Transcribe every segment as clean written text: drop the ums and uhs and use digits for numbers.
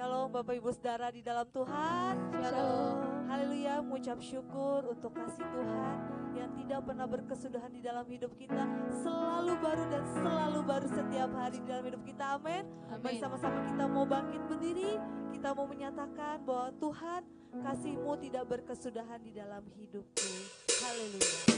Shalom Bapak Ibu Saudara di dalam Tuhan. Shalom. Haleluya, mengucap syukur untuk kasih Tuhan yang tidak pernah berkesudahan di dalam hidup kita, selalu baru dan selalu baru setiap hari di dalam hidup kita. Amin. Mari sama-sama kita mau bangkit berdiri, kita mau menyatakan bahwa Tuhan, kasih-Mu tidak berkesudahan di dalam hidupku. Haleluya.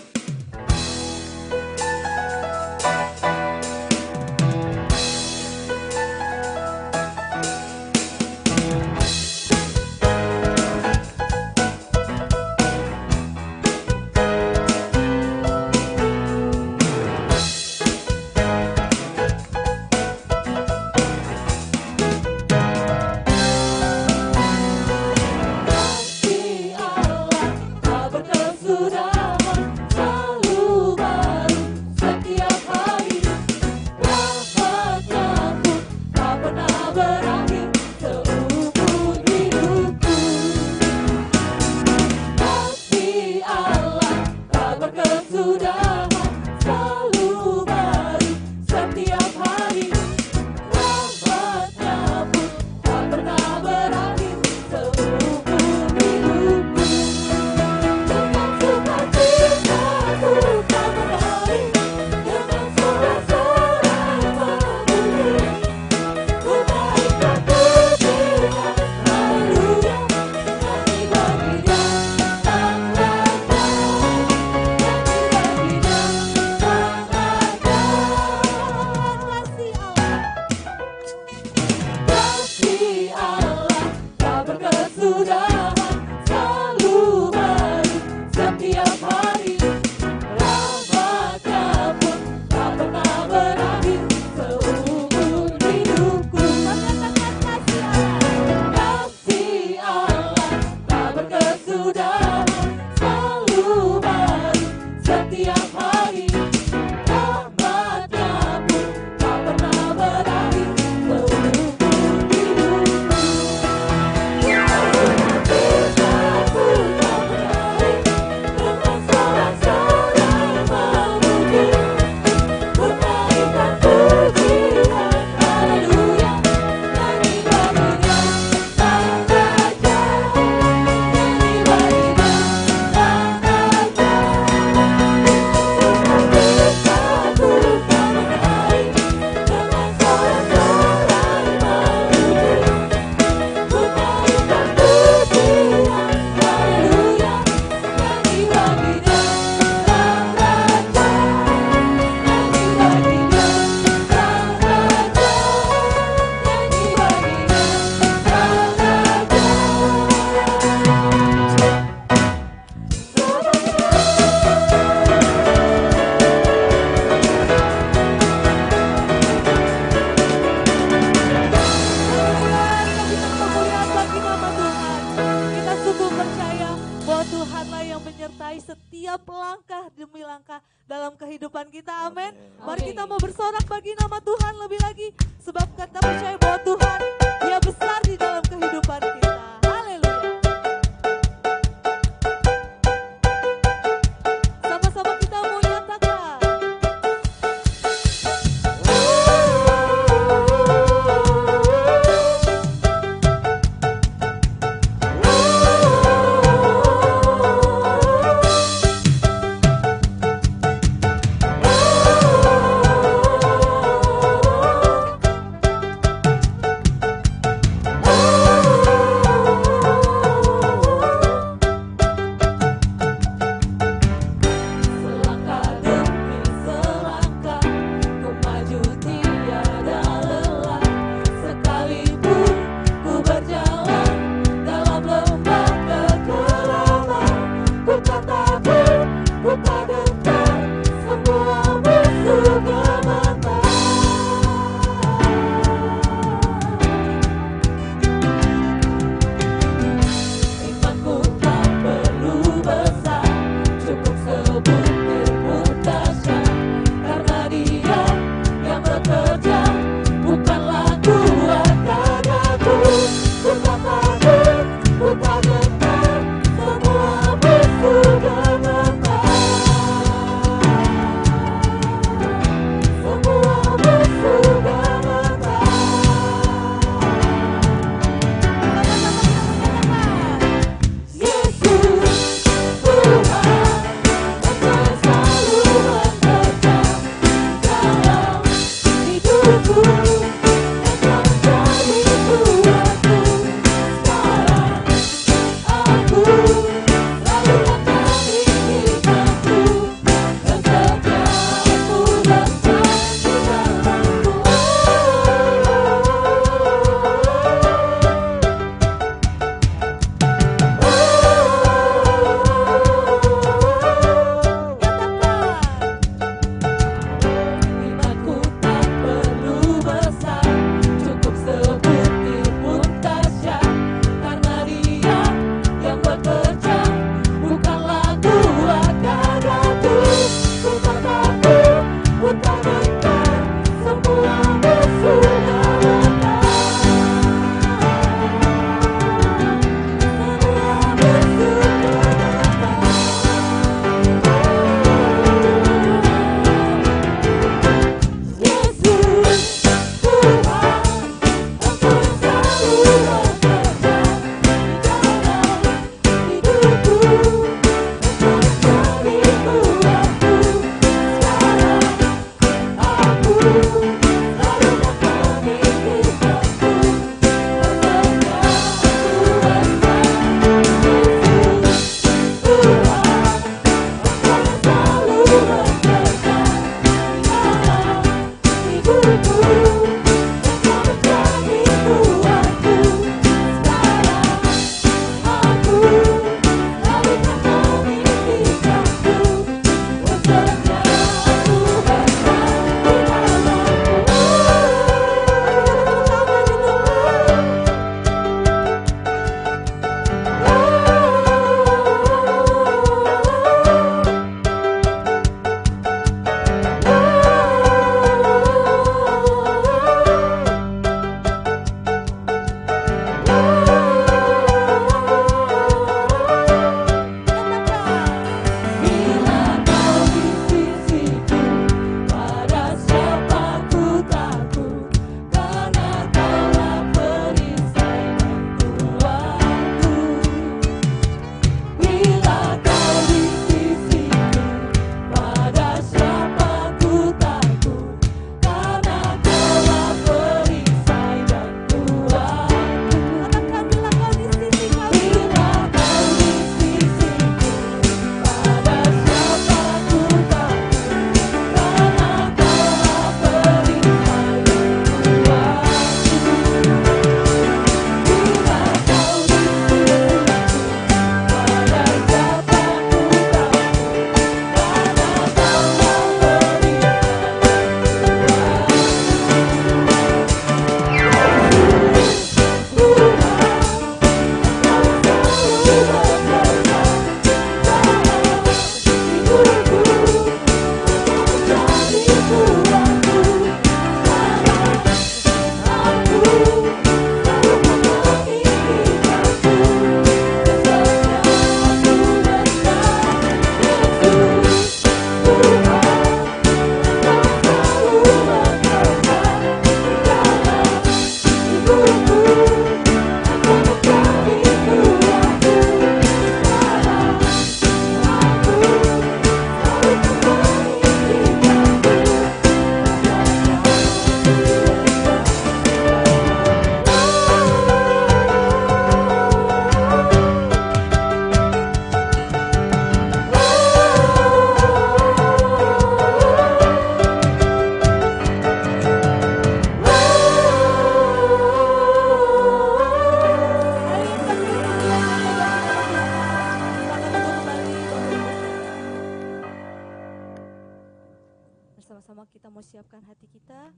siapkan hati kita.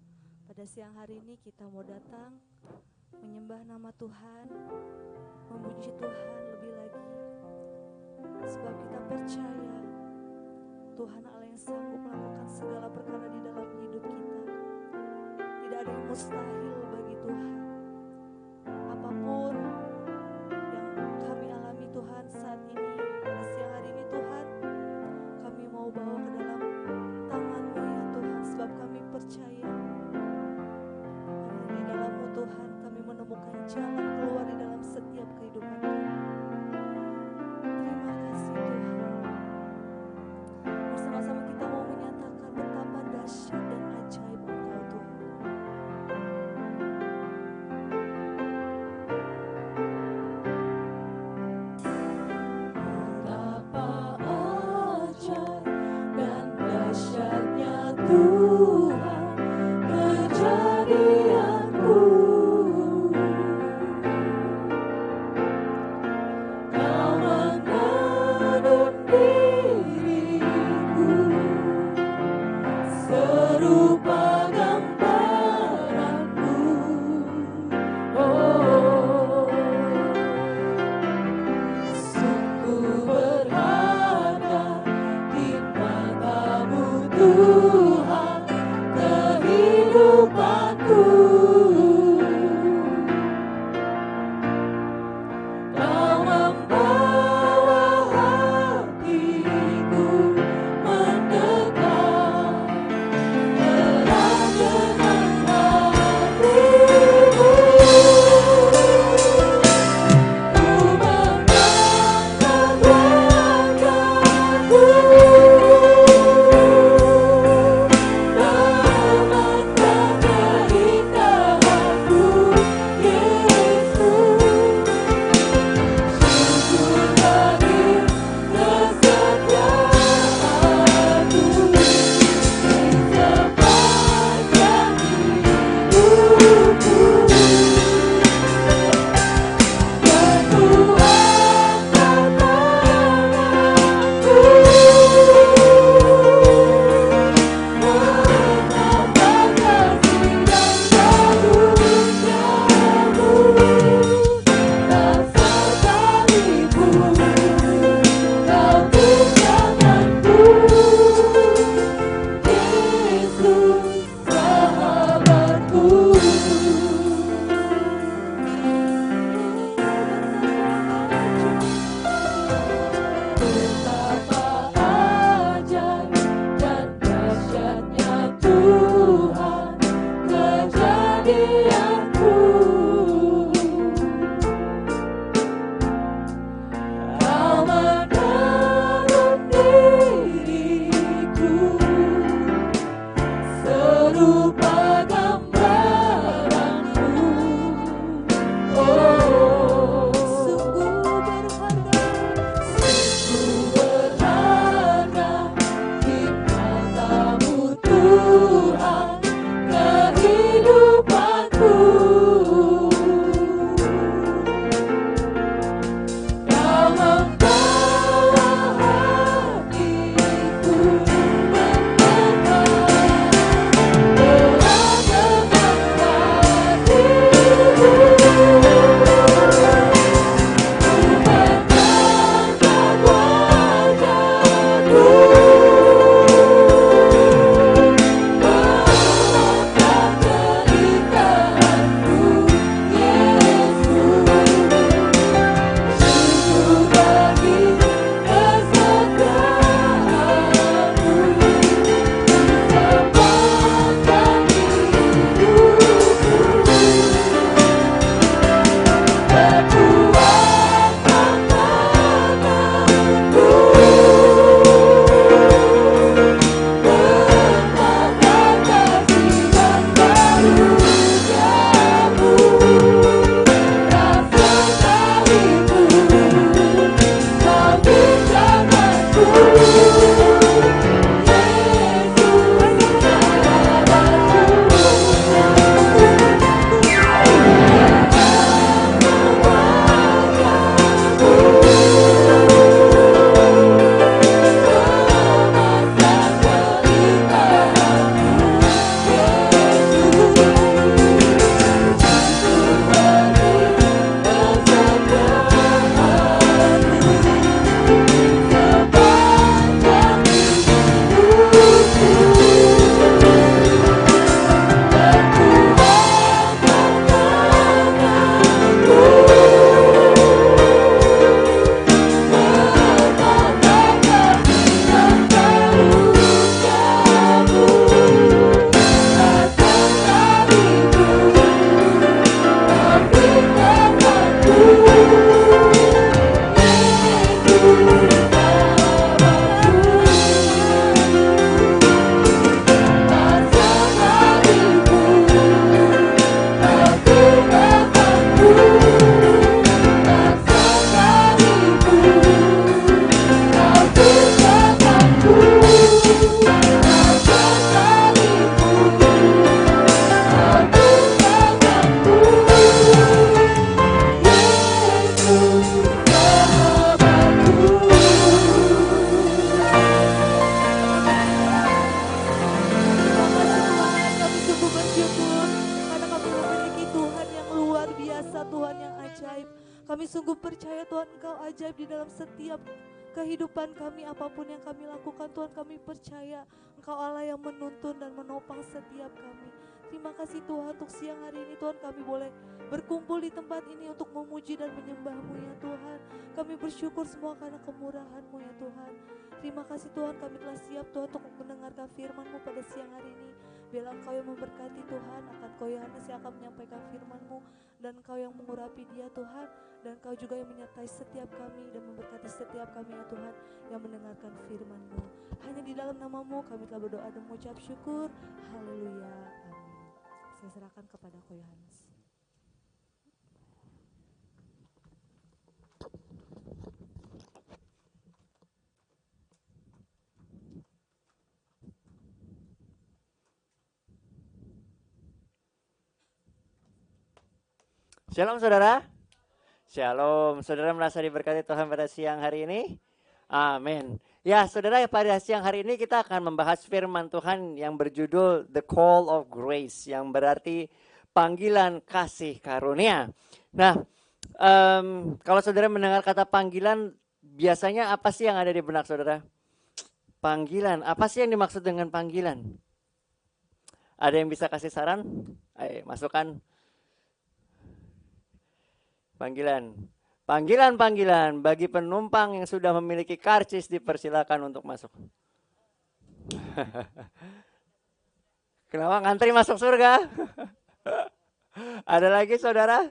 Pada siang hari ini kita mau datang menyembah nama Tuhan, memuji Tuhan lebih lagi. Sebab kita percaya Tuhan Allah yang sanggup melakukan segala perkara di dalam hidup kita. Tidak ada yang mustahil bagi Tuhan. Apapun yang kami alami Tuhan saat ini, pada siang hari ini Tuhan, kami mau bawa ke dalam tangan-Mu ya Tuhan. Sebab kami percaya di dalam-Mu Tuhan kami menemukan jalan keluar di dalam setiap kehidupan kami. Terima kasih Tuhan. Bersama-sama kita mau menyatakan betapa dahsyat dan ajaib Engkau Tuhan. Kami sungguh percaya Tuhan Engkau ajaib di dalam setiap kehidupan kami, apapun yang kami lakukan Tuhan, kami percaya Engkau Allah yang menuntun dan menopang setiap kami. Terima kasih Tuhan untuk siang hari ini Tuhan, kami boleh berkumpul di tempat ini untuk memuji dan menyembah-Mu ya Tuhan. Kami bersyukur semua karena kemurahan-Mu ya Tuhan. Terima kasih Tuhan, kami telah siap Tuhan untuk mendengarkan firman-Mu pada siang hari ini. Biarlah Engkau yang memberkati Tuhan, akan Kau Yohanes yang akan menyampaikan firman-Mu, dan Engkau yang mengurapi dia Tuhan, dan Engkau juga yang menyertai setiap kami dan memberkati setiap kami ya Tuhan yang mendengarkan firman-Mu. Hanya di dalam nama-Mu kami telah berdoa dan mengucap syukur. Haleluya. Amin. Saya serahkan kepada Kau Yohanes. Shalom saudara. Shalom, saudara merasa diberkati Tuhan pada siang hari ini? Amin. Ya saudara, pada siang hari ini kita akan membahas firman Tuhan yang berjudul The Call of Grace, yang berarti panggilan kasih karunia. Nah, kalau saudara mendengar kata panggilan, biasanya apa sih yang ada di benak saudara? Panggilan, apa sih yang dimaksud dengan panggilan? Ada yang bisa kasih saran? Ayo, masukkan. Panggilan. Panggilan bagi penumpang yang sudah memiliki karcis dipersilakan untuk masuk. Kenapa ngantri masuk surga? Ada lagi saudara?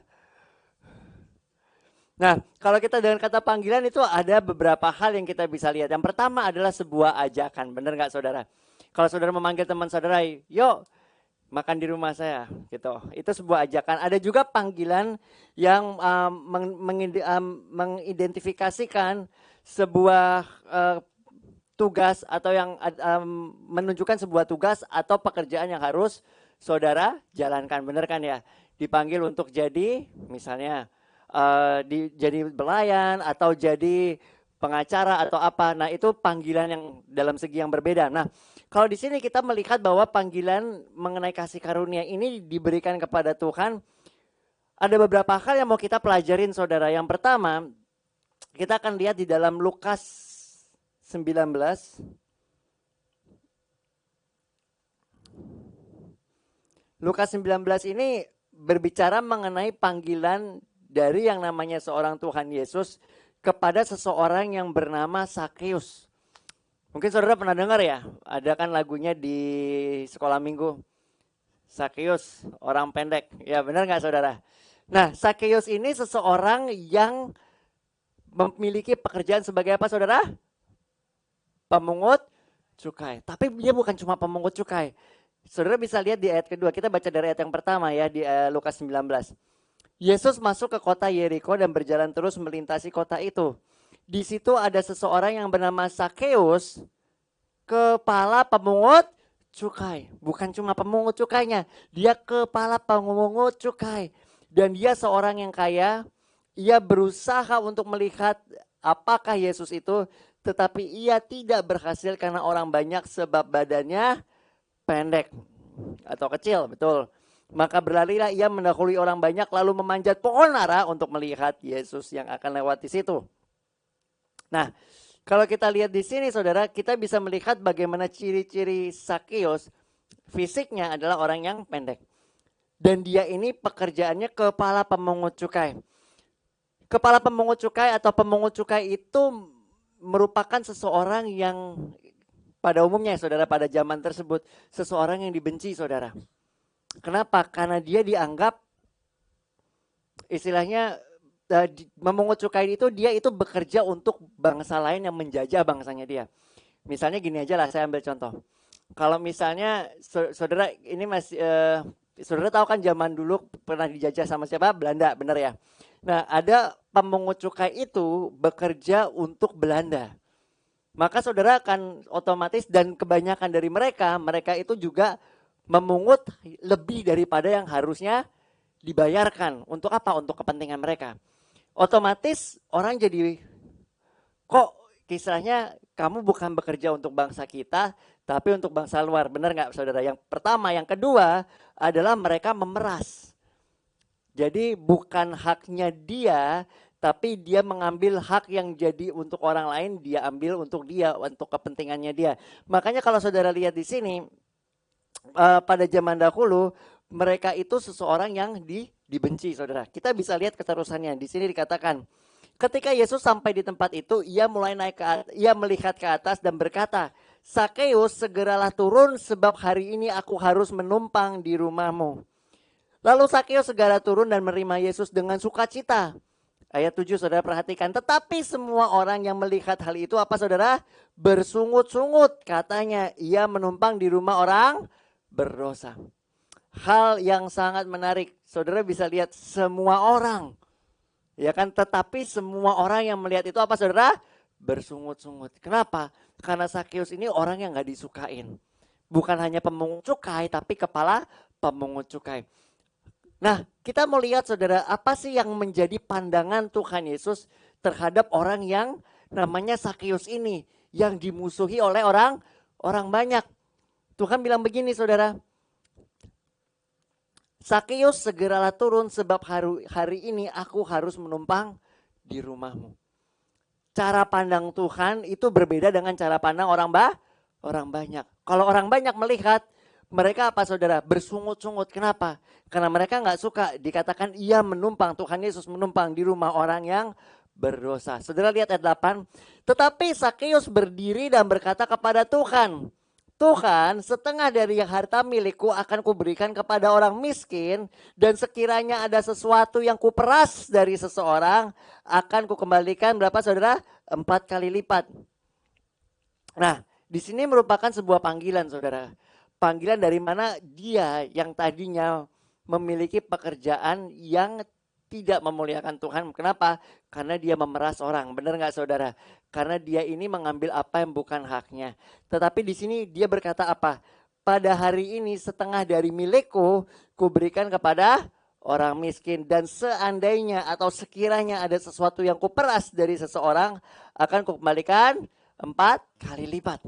Nah, kalau kita dengan kata panggilan itu ada beberapa hal yang kita bisa lihat. Yang pertama adalah sebuah ajakan, benar nggak saudara? Kalau saudara memanggil teman saudara, yuk makan di rumah saya, gitu. Itu sebuah ajakan. Ada juga panggilan yang mengidentifikasikan sebuah tugas atau yang menunjukkan sebuah tugas atau pekerjaan yang harus saudara jalankan, benar kan ya? Dipanggil untuk jadi, misalnya jadi pelayan atau jadi pengacara atau apa. Nah, itu panggilan yang dalam segi yang berbeda. Nah, kalau di sini kita melihat bahwa panggilan mengenai kasih karunia ini diberikan kepada Tuhan. Ada beberapa hal yang mau kita pelajarin saudara. Yang pertama, kita akan lihat di dalam Lukas 19. Lukas 19 ini berbicara mengenai panggilan dari yang namanya seorang Tuhan Yesus kepada seseorang yang bernama Sakeus. Mungkin saudara pernah dengar ya, ada kan lagunya di sekolah minggu. Sakeus, orang pendek. Ya benar nggak saudara? Nah, Sakeus ini seseorang yang memiliki pekerjaan sebagai apa saudara? Pemungut cukai. Tapi dia bukan cuma pemungut cukai. Saudara bisa lihat di ayat kedua, kita baca dari ayat yang pertama ya di Lukas 19. Yesus masuk ke kota Yeriko dan berjalan terus melintasi kota itu. Di situ ada seseorang yang bernama Sakeus, kepala pemungut cukai. Bukan cuma pemungut cukainya, dia kepala pemungut cukai. Dan dia seorang yang kaya, ia berusaha untuk melihat apakah Yesus itu, tetapi ia tidak berhasil karena orang banyak sebab badannya pendek atau kecil, betul. Maka berlarilah ia mendahului orang banyak lalu memanjat pohon ara untuk melihat Yesus yang akan lewat di situ. Nah, kalau kita lihat di sini saudara, kita bisa melihat bagaimana ciri-ciri Sakeus. Fisiknya adalah orang yang pendek. Dan dia ini pekerjaannya kepala pemungut cukai. Kepala pemungut cukai atau pemungut cukai itu merupakan seseorang yang pada umumnya saudara pada zaman tersebut seseorang yang dibenci saudara. Kenapa? Karena dia dianggap istilahnya memungut cukai itu dia itu bekerja untuk bangsa lain yang menjajah bangsanya dia. Misalnya gini aja lah, saya ambil contoh. Kalau misalnya saudara ini masih saudara tahu kan zaman dulu pernah dijajah sama siapa? Belanda, benar ya? Nah, ada pemungut cukai itu bekerja untuk Belanda. Maka saudara akan otomatis dan kebanyakan dari mereka itu juga memungut lebih daripada yang harusnya dibayarkan. Untuk apa? Untuk kepentingan mereka. Otomatis orang jadi, kok kisahnya kamu bukan bekerja untuk bangsa kita, tapi untuk bangsa luar. Benar nggak saudara? Yang pertama. Yang kedua adalah mereka memeras. Jadi bukan haknya dia, tapi dia mengambil hak yang jadi untuk orang lain, dia ambil untuk dia, untuk kepentingannya dia. Makanya kalau saudara lihat di sini, pada zaman dahulu mereka itu seseorang yang dibenci saudara. Kita bisa lihat keterusannya. Di sini dikatakan, ketika Yesus sampai di tempat itu, ia mulai ia melihat ke atas dan berkata, Sakeus, segeralah turun sebab hari ini aku harus menumpang di rumahmu. Lalu Sakeus segera turun dan menerima Yesus dengan sukacita. Ayat 7 saudara perhatikan. Tetapi semua orang yang melihat hal itu apa saudara? Bersungut-sungut. Katanya ia menumpang di rumah orang berdosa. Hal yang sangat menarik. Saudara bisa lihat semua orang. Ya kan, tetapi semua orang yang melihat itu apa saudara? Bersungut-sungut. Kenapa? Karena Sakeus ini orang yang gak disukain. Bukan hanya pemungut cukai, tapi kepala pemungut cukai. Nah, kita mau lihat saudara, apa sih yang menjadi pandangan Tuhan Yesus terhadap orang yang namanya Sakeus ini, yang dimusuhi oleh orang banyak. Tuhan bilang begini saudara, Sakeus segeralah turun sebab hari ini aku harus menumpang di rumahmu. Cara pandang Tuhan itu berbeda dengan cara pandang orang banyak. Kalau orang banyak melihat Mereka apa saudara? Bersungut-sungut. Kenapa? Karena mereka nggak suka dikatakan ia menumpang, Tuhan Yesus menumpang di rumah orang yang berdosa. Saudara lihat ayat 8. Tetapi Sakeus berdiri dan berkata kepada Tuhan, Tuhan, setengah dari harta milikku akan kuberikan kepada orang miskin, dan sekiranya ada sesuatu yang kuperas dari seseorang, akan kukembalikan berapa saudara? 4 kali lipat. Nah, di sini merupakan sebuah panggilan saudara. Panggilan dari mana dia yang tadinya memiliki pekerjaan yang tidak memuliakan Tuhan. Kenapa? Karena dia memeras orang. Benar nggak saudara? Karena dia ini mengambil apa yang bukan haknya. Tetapi di sini dia berkata apa? Pada hari ini setengah dari milikku kuberikan kepada orang miskin. Dan seandainya atau sekiranya ada sesuatu yang kuperas dari seseorang, akan kukembalikan 4 kali lipat.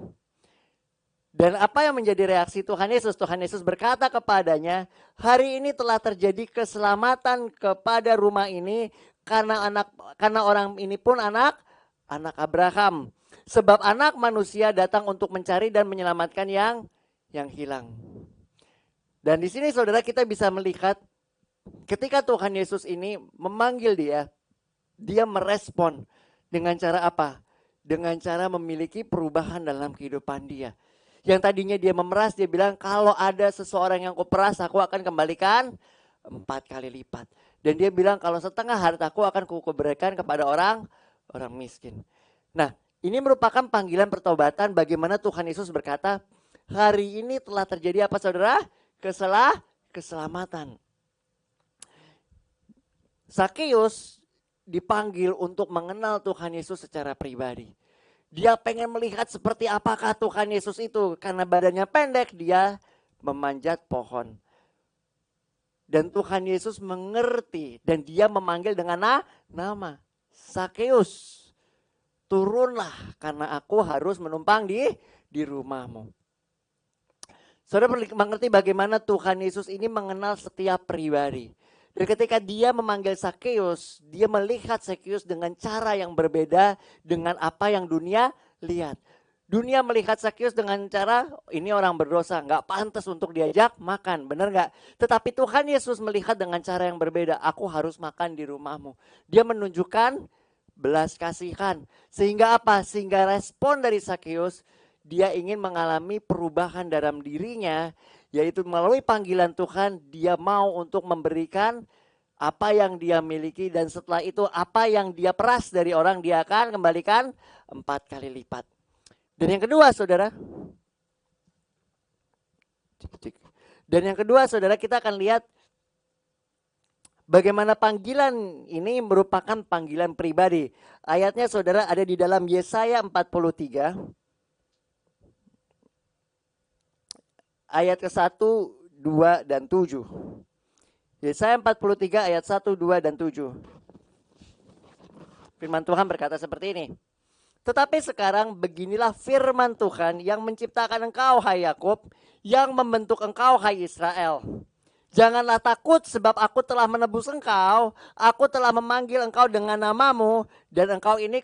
Dan apa yang menjadi reaksi Tuhan Yesus? Tuhan Yesus berkata kepadanya, hari ini telah terjadi keselamatan kepada rumah ini karena orang ini pun anak Abraham. Sebab anak manusia datang untuk mencari dan menyelamatkan yang hilang. Dan di sini saudara kita bisa melihat ketika Tuhan Yesus ini memanggil dia merespon dengan cara apa? Dengan cara memiliki perubahan dalam kehidupan dia. Yang tadinya dia memeras, dia bilang kalau ada seseorang yang kuperas, aku akan kembalikan 4 kali lipat. Dan dia bilang kalau setengah hartaku akan kuberikan kepada orang miskin. Nah, ini merupakan panggilan pertobatan bagaimana Tuhan Yesus berkata, hari ini telah terjadi apa saudara? Keselamatan. Sakeus dipanggil untuk mengenal Tuhan Yesus secara pribadi. Dia pengen melihat seperti apakah Tuhan Yesus itu. Karena badannya pendek, dia memanjat pohon. Dan Tuhan Yesus mengerti dan dia memanggil dengan nama. Sakeus, turunlah karena aku harus menumpang di rumahmu. Saudara mengerti bagaimana Tuhan Yesus ini mengenal setiap pribadi. Dan ketika dia memanggil Sakeus, dia melihat Sakeus dengan cara yang berbeda dengan apa yang dunia lihat. Dunia melihat Sakeus dengan cara, ini orang berdosa, gak pantas untuk diajak makan, benar gak? Tetapi Tuhan Yesus melihat dengan cara yang berbeda, aku harus makan di rumahmu. Dia menunjukkan belas kasihan. Sehingga apa? Sehingga respon dari Sakeus, dia ingin mengalami perubahan dalam dirinya, yaitu melalui panggilan Tuhan dia mau untuk memberikan apa yang dia miliki dan setelah itu apa yang dia peras dari orang dia akan kembalikan 4 kali lipat. Dan yang kedua saudara, kita akan lihat bagaimana panggilan ini merupakan panggilan pribadi. Ayatnya saudara ada di dalam Yesaya 43. Ayat ke-1, 2, dan 7. Yesaya 43 ayat 1, 2, dan 7. Firman Tuhan berkata seperti ini. Tetapi sekarang beginilah firman Tuhan yang menciptakan engkau hai Yakub, yang membentuk engkau hai Israel. Janganlah takut sebab aku telah menebus engkau, aku telah memanggil engkau dengan namamu, dan engkau ini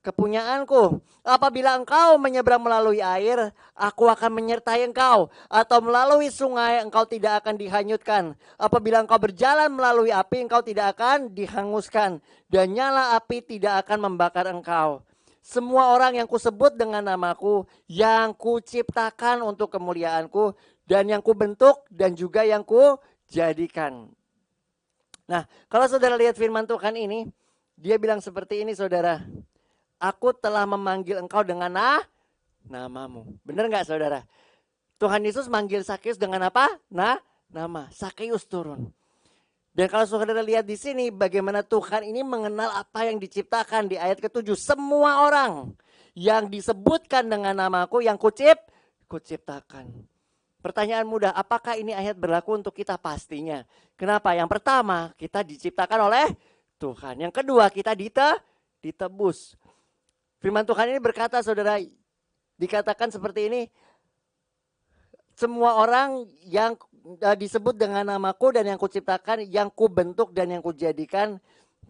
kepunyaanku. Apabila engkau menyeberang melalui air, aku akan menyertai engkau. Atau melalui sungai, engkau tidak akan dihanyutkan. Apabila engkau berjalan melalui api, engkau tidak akan dihanguskan. Dan nyala api tidak akan membakar engkau. Semua orang yang kusebut dengan namaku, yang kuciptakan untuk kemuliaanku, dan yang kubentuk, dan juga yang kujadikan. Nah, kalau saudara lihat firman Tuhan ini, dia bilang seperti ini saudara. Aku telah memanggil engkau dengan namamu. Benar nggak saudara? Tuhan Yesus manggil Sakeus dengan apa? Nama. Sakeus turun. Dan kalau saudara lihat di sini bagaimana Tuhan ini mengenal apa yang diciptakan di ayat ke-7. Semua orang yang disebutkan dengan namaku yang kuciptakan. Pertanyaan mudah, apakah ini ayat berlaku untuk kita? Pastinya. Kenapa? Yang pertama, kita diciptakan oleh Tuhan. Yang kedua, kita ditebus. Firman Tuhan ini berkata saudara, dikatakan seperti ini. Semua orang yang disebut dengan namaku dan yang kuciptakan, yang kubentuk dan yang kujadikan.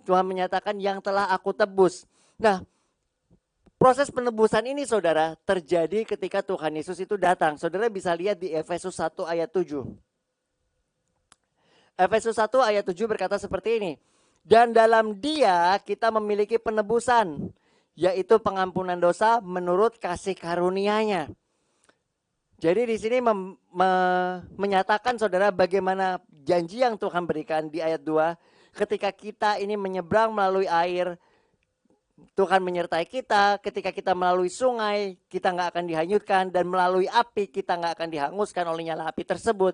Tuhan menyatakan yang telah aku tebus. Nah, Proses penebusan ini saudara terjadi ketika Tuhan Yesus itu datang. Saudara bisa lihat di Efesus 1 ayat 7. Efesus 1 ayat 7 berkata seperti ini. Dan dalam Dia kita memiliki penebusan, yaitu pengampunan dosa menurut kasih karunia-Nya. Jadi di sini menyatakan saudara bagaimana janji yang Tuhan berikan di ayat 2. Ketika kita ini menyeberang melalui air, Tuhan menyertai kita. Ketika kita melalui sungai, kita nggak akan dihanyutkan. Dan melalui api, kita nggak akan dihanguskan oleh nyala api tersebut.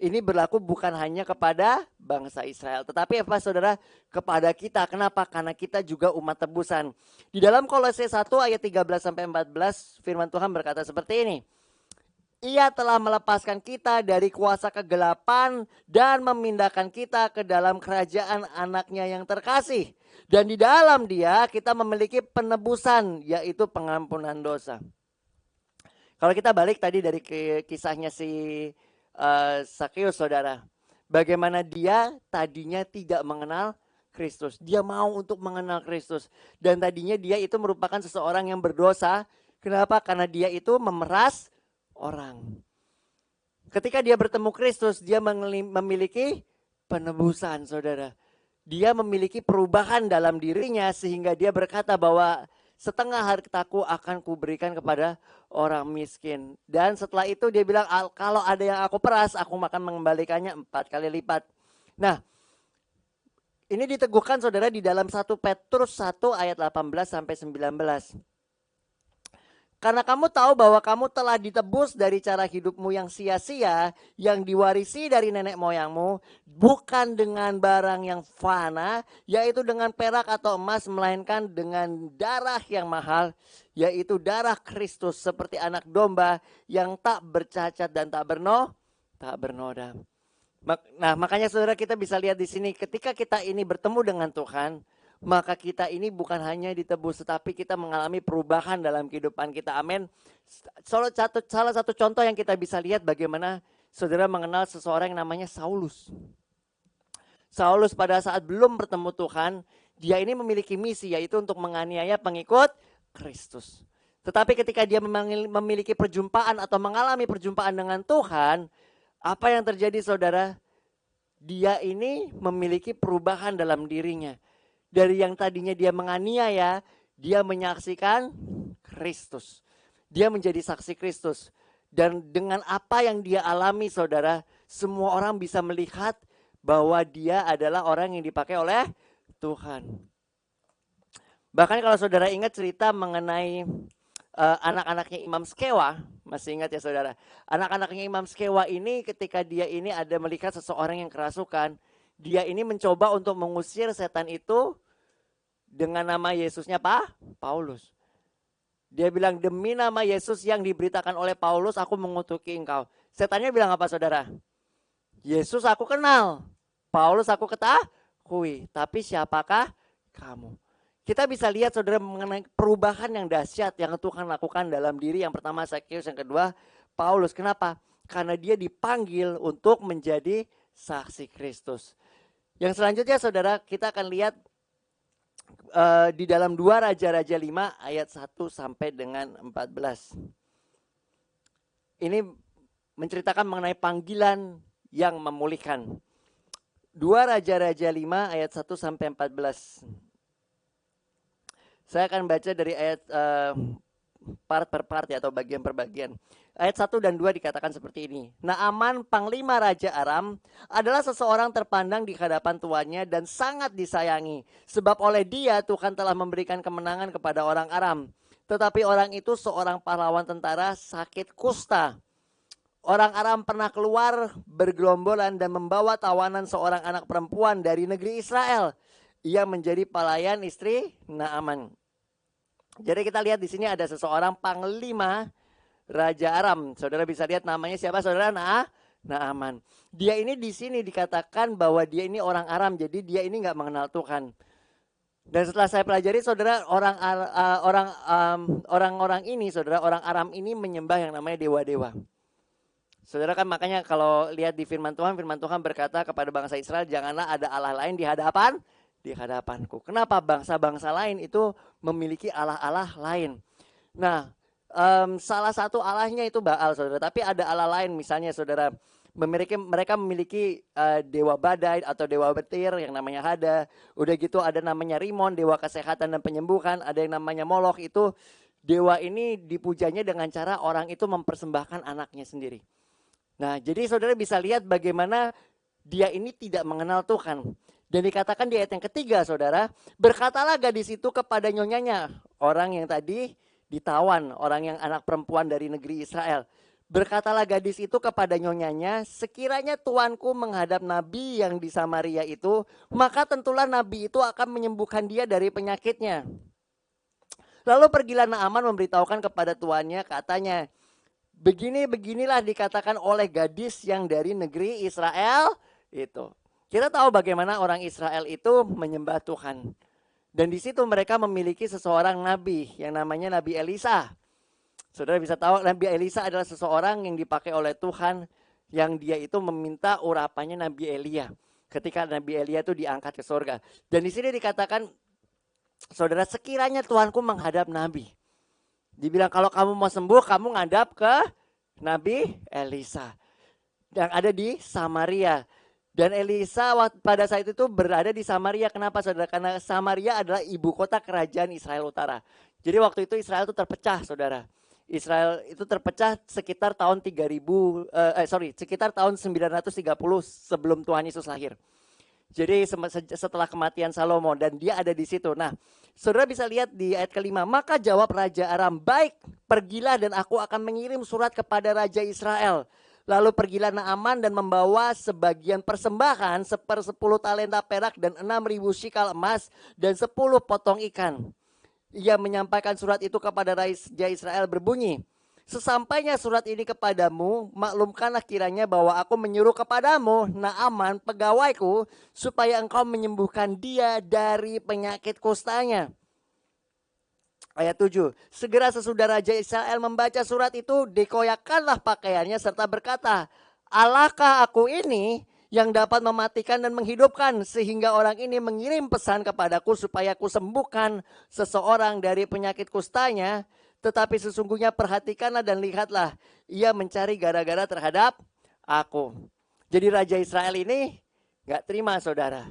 Ini berlaku bukan hanya kepada bangsa Israel, tetapi apa saudara, kepada kita. Kenapa? Karena kita juga umat tebusan. Di dalam Kolose 1 ayat 13-14 firman Tuhan berkata seperti ini. Ia telah melepaskan kita dari kuasa kegelapan dan memindahkan kita ke dalam kerajaan anaknya yang terkasih. Dan di dalam Dia kita memiliki penebusan, yaitu pengampunan dosa. Kalau kita balik tadi dari kisahnya si Sakeus saudara. Bagaimana dia tadinya tidak mengenal Kristus. Dia mau untuk mengenal Kristus. Dan tadinya dia itu merupakan seseorang yang berdosa. Kenapa? Karena dia itu memeras orang. Ketika dia bertemu Kristus, dia memiliki penebusan saudara. Dia memiliki perubahan dalam dirinya sehingga dia berkata bahwa setengah hartaku akan kuberikan kepada orang miskin. Dan setelah itu dia bilang kalau ada yang aku peras, aku akan mengembalikannya 4 kali lipat. Nah, ini diteguhkan saudara di dalam 1 Petrus 1 ayat 18-19. Karena kamu tahu bahwa kamu telah ditebus dari cara hidupmu yang sia-sia, yang diwarisi dari nenek moyangmu, bukan dengan barang yang fana, yaitu dengan perak atau emas, melainkan dengan darah yang mahal, yaitu darah Kristus seperti anak domba yang tak bercacat dan tak bernoda. Nah, makanya saudara kita bisa lihat di sini ketika kita ini bertemu dengan Tuhan, maka kita ini bukan hanya ditebus, tetapi kita mengalami perubahan dalam kehidupan kita. Amin. Salah satu contoh yang kita bisa lihat bagaimana saudara mengenal seseorang yang namanya Saulus. Saulus pada saat belum bertemu Tuhan, dia ini memiliki misi yaitu untuk menganiaya pengikut Kristus. Tetapi ketika dia memiliki perjumpaan atau mengalami perjumpaan dengan Tuhan, apa yang terjadi saudara? Dia ini memiliki perubahan dalam dirinya. Dari yang tadinya dia menganiaya, dia menyaksikan Kristus. Dia menjadi saksi Kristus. Dan dengan apa yang dia alami saudara, semua orang bisa melihat bahwa dia adalah orang yang dipakai oleh Tuhan. Bahkan kalau saudara ingat cerita mengenai anak-anaknya Imam Skewa, masih ingat ya saudara? Anak-anaknya Imam Skewa ini ketika dia ini ada melihat seseorang yang kerasukan, dia ini mencoba untuk mengusir setan itu dengan nama Yesusnya Paulus. Dia bilang demi nama Yesus yang diberitakan oleh Paulus aku mengutuki engkau. Setannya bilang apa saudara? Yesus aku kenal, Paulus aku ketahui, tapi siapakah kamu? Kita bisa lihat saudara mengenai perubahan yang dahsyat yang Tuhan lakukan dalam diri. Yang pertama Sakeus, yang kedua Paulus. Kenapa? Karena dia dipanggil untuk menjadi saksi Kristus. Yang selanjutnya saudara kita akan lihat di dalam 2 Raja-Raja 5 ayat 1 sampai dengan 14. Ini menceritakan mengenai panggilan yang memulihkan. 2 Raja-Raja 5 ayat 1 sampai 14. Saya akan baca dari ayat part per part ya, atau bagian per bagian. Ayat 1 dan 2 dikatakan seperti ini. Naaman panglima Raja Aram adalah seseorang terpandang di hadapan tuannya dan sangat disayangi. Sebab oleh dia Tuhan telah memberikan kemenangan kepada orang Aram. Tetapi orang itu seorang pahlawan tentara sakit kusta. Orang Aram pernah keluar bergelombolan dan membawa tawanan seorang anak perempuan dari negeri Israel. Ia menjadi pelayan istri Naaman. Jadi kita lihat di sini ada seseorang panglima Raja Aram. Saudara bisa lihat namanya siapa saudara? Naaman. Dia ini di sini dikatakan bahwa dia ini orang Aram. Jadi dia ini nggak mengenal Tuhan. Dan setelah saya pelajari saudara, orang-orang ini saudara, orang Aram ini menyembah yang namanya dewa-dewa. Saudara kan makanya kalau lihat di firman Tuhan berkata kepada bangsa Israel, janganlah ada Allah lain di hadapan di hadapanku. Kenapa bangsa-bangsa lain itu memiliki Allah-Allah lain? Nah, salah satu allahnya itu Baal, saudara. Tapi ada Allah lain, misalnya saudara, mereka memiliki dewa badai atau dewa petir yang namanya Hada. Udah gitu ada namanya Rimon, dewa kesehatan dan penyembuhan. Ada yang namanya Molok, itu dewa ini dipujanya dengan cara orang itu mempersembahkan anaknya sendiri. Nah, jadi saudara bisa lihat bagaimana dia ini tidak mengenal Tuhan. Dan dikatakan di ayat yang ketiga, saudara, berkatalah gadis itu kepada nyonyanya, orang yang tadi ditawan, orang yang anak perempuan dari negeri Israel. Berkatalah gadis itu kepada nyonyanya, sekiranya tuanku menghadap nabi yang di Samaria itu, maka tentulah nabi itu akan menyembuhkan dia dari penyakitnya. Lalu pergilah Naaman memberitahukan kepada tuannya, katanya, beginilah dikatakan oleh gadis yang dari negeri Israel itu. Kita tahu bagaimana orang Israel itu menyembah Tuhan. Dan di situ mereka memiliki seseorang nabi yang namanya Nabi Elisa. Saudara bisa tahu Nabi Elisa adalah seseorang yang dipakai oleh Tuhan, yang dia itu meminta urapannya Nabi Elia. Ketika Nabi Elia itu diangkat ke surga. Dan di sini dikatakan, saudara, sekiranya Tuhanku menghadap nabi. Dibilang kalau kamu mau sembuh, kamu ngadap ke Nabi Elisa yang ada di Samaria. Dan Elisa pada saat itu berada di Samaria. Kenapa, saudara? Karena Samaria adalah ibu kota kerajaan Israel Utara. Jadi waktu itu Israel itu terpecah, saudara. Israel itu terpecah sekitar tahun sekitar tahun 930 sebelum Tuhan Yesus lahir. Jadi setelah kematian Salomo, dan dia ada di situ. Nah, saudara bisa lihat di ayat kelima. Maka jawab Raja Aram, baik, pergilah dan aku akan mengirim surat kepada Raja Israel. Lalu pergilah Naaman dan membawa sebagian persembahan 10 talenta perak dan 6.000 shikal emas dan 10 potong ikan. Ia menyampaikan surat itu kepada Raja Israel berbunyi, sesampainya surat ini kepadamu, maklumkanlah kiranya bahwa aku menyuruh kepadamu Naaman pegawaiku supaya engkau menyembuhkan dia dari penyakit kustanya. Ayat 7, segera sesudah Raja Israel membaca surat itu, dikoyakkanlah pakaiannya serta berkata, Allahkah aku ini yang dapat mematikan dan menghidupkan, sehingga orang ini mengirim pesan kepadaku supaya aku sembuhkan seseorang dari penyakit kustanya. Tetapi sesungguhnya perhatikanlah dan lihatlah, ia mencari gara-gara terhadap aku. Jadi Raja Israel ini gak terima, saudara.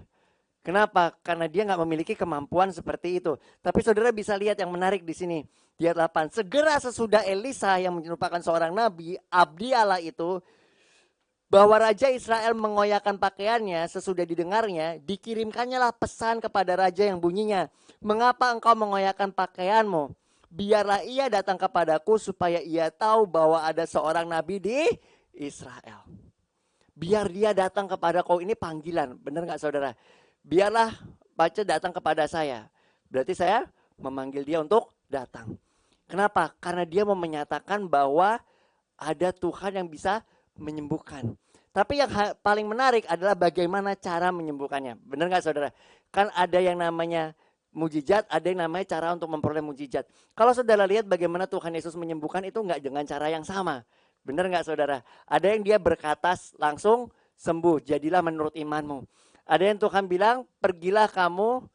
Kenapa? Karena dia nggak memiliki kemampuan seperti itu. Tapi saudara bisa lihat yang menarik di sini. Di ayat 8. Segera sesudah Elisa yang merupakan seorang nabi, abdi Allah itu, bahwa Raja Israel mengoyakkan pakaiannya sesudah didengarnya, dikirimkannya lah pesan kepada Raja yang bunyinya, mengapa engkau mengoyakkan pakaianmu? Biarlah ia datang kepadaku supaya ia tahu bahwa ada seorang nabi di Israel. Biar dia datang kepadaku, ini panggilan, benar nggak, saudara? Biarlah baca datang kepada saya. Berarti saya memanggil dia untuk datang. Kenapa? Karena dia mau menyatakan bahwa ada Tuhan yang bisa menyembuhkan. Tapi yang paling menarik adalah bagaimana cara menyembuhkannya. Benar nggak, saudara? Kan ada yang namanya mujizat, ada yang namanya cara untuk memperoleh mujizat. Kalau saudara lihat bagaimana Tuhan Yesus menyembuhkan, itu nggak dengan cara yang sama. Benar nggak, saudara? Ada yang dia berkata langsung sembuh, jadilah menurut imanmu. Ada yang Tuhan bilang, pergilah kamu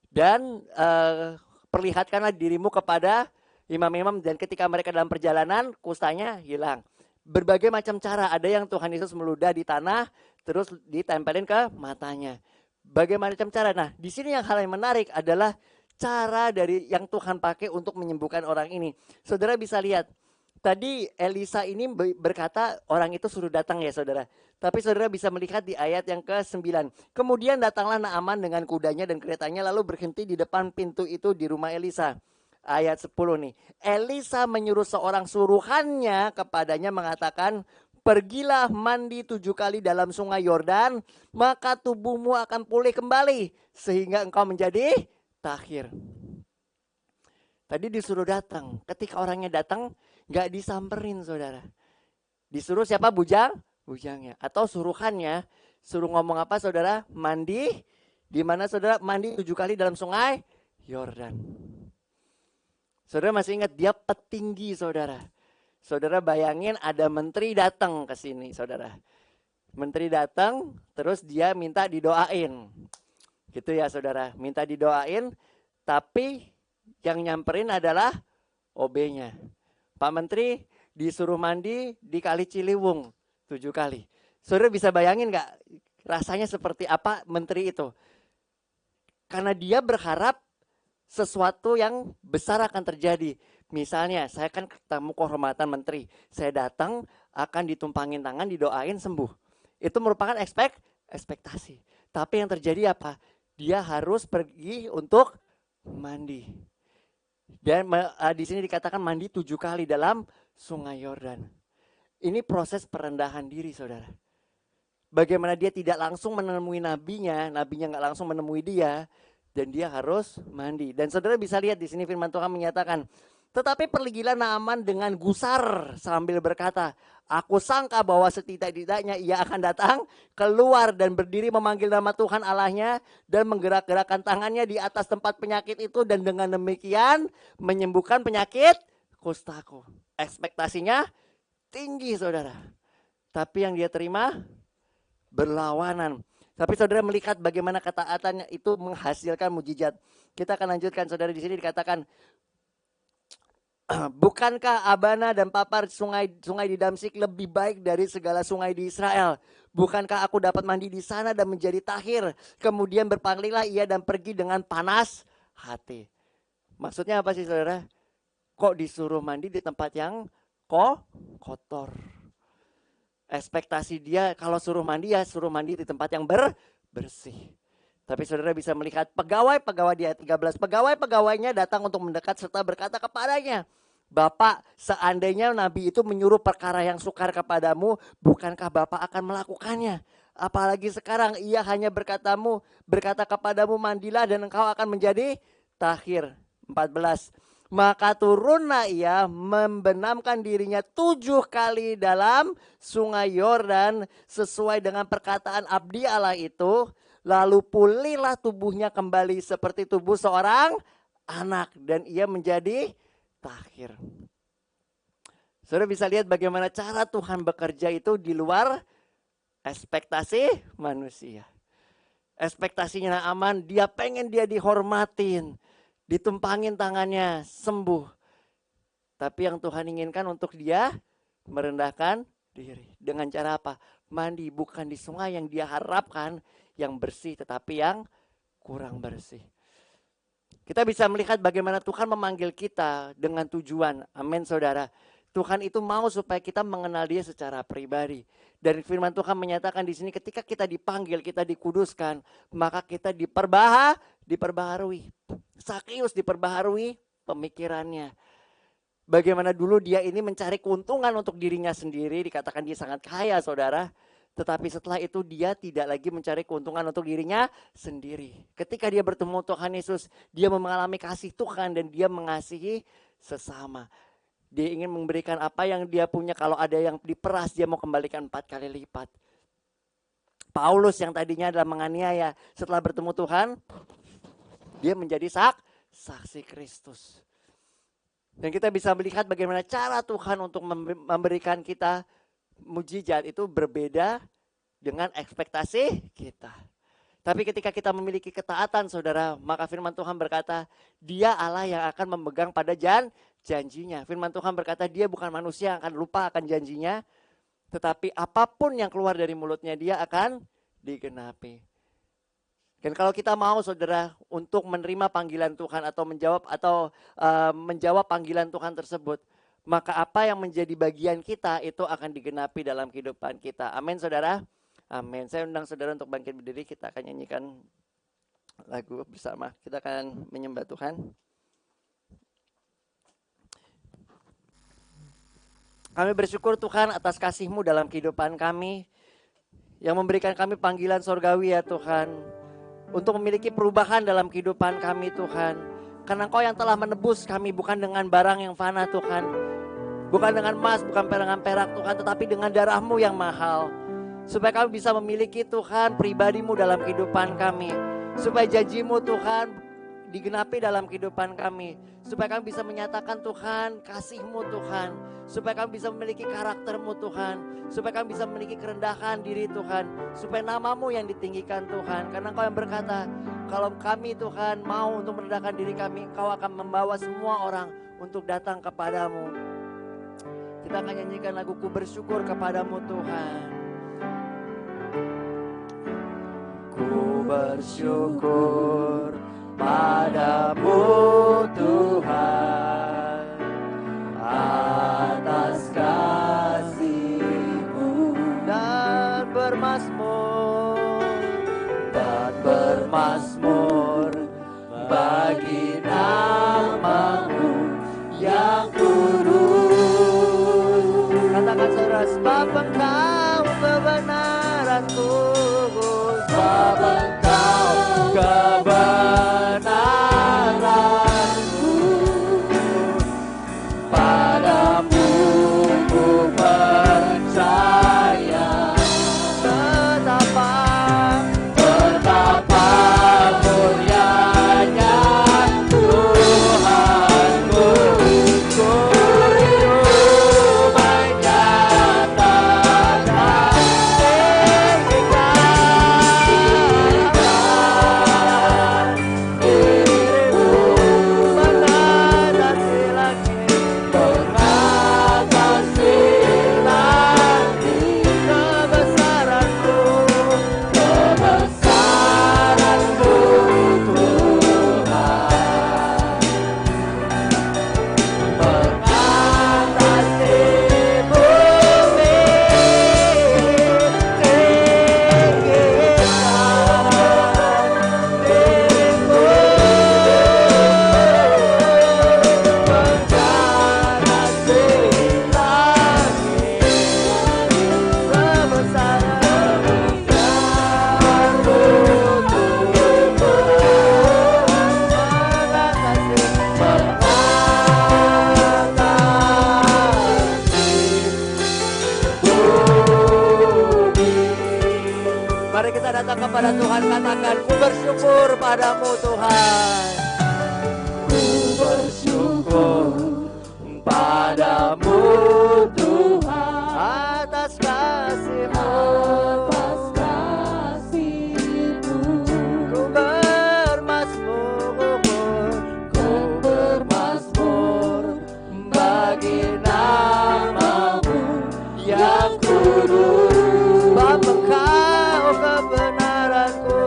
dan perlihatkanlah dirimu kepada imam-imam, dan ketika mereka dalam perjalanan, kustanya hilang. Berbagai macam cara, ada yang Tuhan Yesus meludah di tanah, terus ditempelin ke matanya. Bagaimana macam cara? Nah, di sini yang hal yang menarik adalah cara dari yang Tuhan pakai untuk menyembuhkan orang ini. Saudara bisa lihat, tadi Elisa ini berkata orang itu suruh datang, ya saudara. Tapi saudara bisa melihat di ayat yang ke-9. Kemudian datanglah Naaman dengan kudanya dan keretanya, lalu berhenti di depan pintu itu di rumah Elisa. Ayat 10 nih. Elisa menyuruh seorang suruhannya kepadanya mengatakan, pergilah mandi 7 kali dalam sungai Yordan, maka tubuhmu akan pulih kembali sehingga engkau menjadi tahir. Tadi disuruh datang. Ketika orangnya datang, gak disamperin, saudara. Disuruh siapa? Bujangnya. Atau suruhannya, suruh ngomong apa, saudara? Mandi. Di mana, saudara? Mandi 7 kali dalam sungai Yordan. Saudara masih ingat, dia petinggi, saudara. Saudara bayangin ada menteri datang ke sini, saudara. Menteri datang, terus dia minta didoain. Gitu ya saudara, minta didoain, tapi yang nyamperin adalah OB-nya. Pak Menteri disuruh mandi di Kali Ciliwung 7 kali. Saudara bisa bayangin gak rasanya seperti apa menteri itu? Karena dia berharap sesuatu yang besar akan terjadi. Misalnya saya kan ketemu kehormatan menteri, saya datang akan ditumpangin tangan, didoain sembuh. Itu merupakan ekspektasi. Tapi yang terjadi apa? Dia harus pergi untuk mandi. Dan di sini dikatakan mandi 7 kali dalam Sungai Yordan. Ini proses perendahan diri saudara. Bagaimana dia tidak langsung menemui nabinya nggak langsung menemui dia, dan dia harus mandi. Dan saudara bisa lihat di sini firman Tuhan menyatakan, tetapi pergilah Naaman dengan gusar sambil berkata, aku sangka bahwa setidak-tidaknya ia akan datang keluar dan berdiri memanggil nama Tuhan Allahnya dan menggerak-gerakkan tangannya di atas tempat penyakit itu dan dengan demikian menyembuhkan penyakit kustaku. Ekspektasinya tinggi saudara. Tapi yang dia terima berlawanan. Tapi saudara melihat bagaimana ketaatannya itu menghasilkan mujizat. Kita akan lanjutkan saudara, di sini dikatakan, bukankah Abana dan Papar sungai di Damsik lebih baik dari segala sungai di Israel? Bukankah aku dapat mandi di sana dan menjadi tahir? Kemudian berpanggilah ia dan pergi dengan panas hati. Maksudnya apa sih saudara? Kok disuruh mandi di tempat yang kotor? Ekspektasi dia kalau suruh mandi ya suruh mandi di tempat yang bersih. Tapi saudara bisa melihat pegawai di ayat 13. Pegawainya datang untuk mendekat serta berkata kepadanya, Bapak, seandainya Nabi itu menyuruh perkara yang sukar kepadamu, bukankah Bapak akan melakukannya? Apalagi sekarang ia hanya berkata kepadamu, mandilah dan engkau akan menjadi tahir. 14. Maka turunlah ia membenamkan dirinya 7 kali dalam Sungai Yordan sesuai dengan perkataan abdi Allah itu. Lalu pulihlah tubuhnya kembali seperti tubuh seorang anak dan ia menjadi tahir. Saudara bisa lihat bagaimana cara Tuhan bekerja itu di luar ekspektasi manusia. Ekspektasinya Naaman, dia pengen dia dihormatin, ditumpangin tangannya, sembuh. Tapi yang Tuhan inginkan untuk dia merendahkan diri. Dengan cara apa? Mandi bukan di sungai yang dia harapkan, yang bersih tetapi yang kurang bersih. Kita bisa melihat bagaimana Tuhan memanggil kita dengan tujuan. Amin saudara. Tuhan itu mau supaya kita mengenal dia secara pribadi. Dan firman Tuhan menyatakan di sini ketika kita dipanggil, kita dikuduskan, maka kita diperbaharui. Sakeus diperbaharui pemikirannya. Bagaimana dulu dia ini mencari keuntungan untuk dirinya sendiri, dikatakan dia sangat kaya saudara. Tetapi setelah itu dia tidak lagi mencari keuntungan untuk dirinya sendiri. Ketika dia bertemu Tuhan Yesus, dia mengalami kasih Tuhan dan dia mengasihi sesama. Dia ingin memberikan apa yang dia punya, kalau ada yang diperas dia mau kembalikan 4 kali lipat. Paulus yang tadinya adalah menganiaya, setelah bertemu Tuhan, dia menjadi saksi Kristus. Dan kita bisa melihat bagaimana cara Tuhan untuk memberikan kita mujizat itu berbeda dengan ekspektasi kita. Tapi ketika kita memiliki ketaatan saudara, maka firman Tuhan berkata, dia Allah yang akan memegang pada janjinya. Firman Tuhan berkata, dia bukan manusia yang akan lupa akan janjinya, tetapi apapun yang keluar dari mulutnya dia akan digenapi. Dan kalau kita mau saudara untuk menerima panggilan Tuhan atau menjawab panggilan Tuhan tersebut, maka apa yang menjadi bagian kita itu akan digenapi dalam kehidupan kita. Amin saudara. Amin. Saya undang saudara untuk bangkit berdiri. Kita akan nyanyikan lagu bersama. Kita akan menyembah Tuhan. Kami bersyukur Tuhan atas kasih-Mu dalam kehidupan kami, yang memberikan kami panggilan sorgawi ya Tuhan, untuk memiliki perubahan dalam kehidupan kami Tuhan. Karena Engkau yang telah menebus kami bukan dengan barang yang fana Tuhan, bukan dengan emas, bukan dengan perak Tuhan, tetapi dengan darah-Mu yang mahal. Supaya kami bisa memiliki Tuhan pribadi-Mu dalam kehidupan kami. Supaya janji-Mu Tuhan digenapi dalam kehidupan kami. Supaya kami bisa menyatakan Tuhan kasih-Mu Tuhan. Supaya kami bisa memiliki karakter-Mu Tuhan. Supaya kami bisa memiliki kerendahan diri Tuhan. Supaya nama-Mu yang ditinggikan Tuhan. Karena Engkau yang berkata, kalau kami Tuhan mau untuk merendahkan diri kami, Engkau akan membawa semua orang untuk datang kepadamu. Kita akan nyanyikan lagu Ku Bersyukur Kepadamu Tuhan. Ku bersyukur padamu Tuhan atas kasih-Mu dan bermasmur bagi nama-Mu yang kudus. Katakan saudara, sebab Engkau kebenaranku, sebab Engkau kebenaranku, padamu ku percaya. Betapa mulianya Tuhanku, ku rindu menyatakan kepada Tuhan, katakan ku bersyukur padamu Tuhan. Ku bersyukur padamu Tuhan atas kasih-Mu, atas kasih-Mu. Ku bermasmur bagi nama-Mu yang kudus. Sebab Engkau kebenaranku,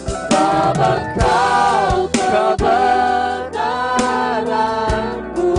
sebab Engkau kebenaranku,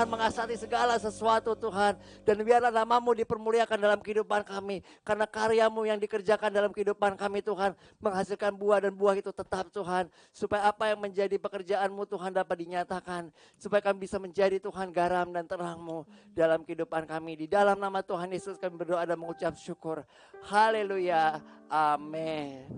Tuhan mengasati segala sesuatu Tuhan. Dan biarlah nama-Mu dipermuliakan dalam kehidupan kami. Karena karya-Mu yang dikerjakan dalam kehidupan kami Tuhan menghasilkan buah, dan buah itu tetap Tuhan. Supaya apa yang menjadi pekerjaan-Mu Tuhan dapat dinyatakan. Supaya kami bisa menjadi Tuhan garam dan terang-Mu dalam kehidupan kami. Di dalam nama Tuhan Yesus kami berdoa dan mengucap syukur. Haleluya. Amin.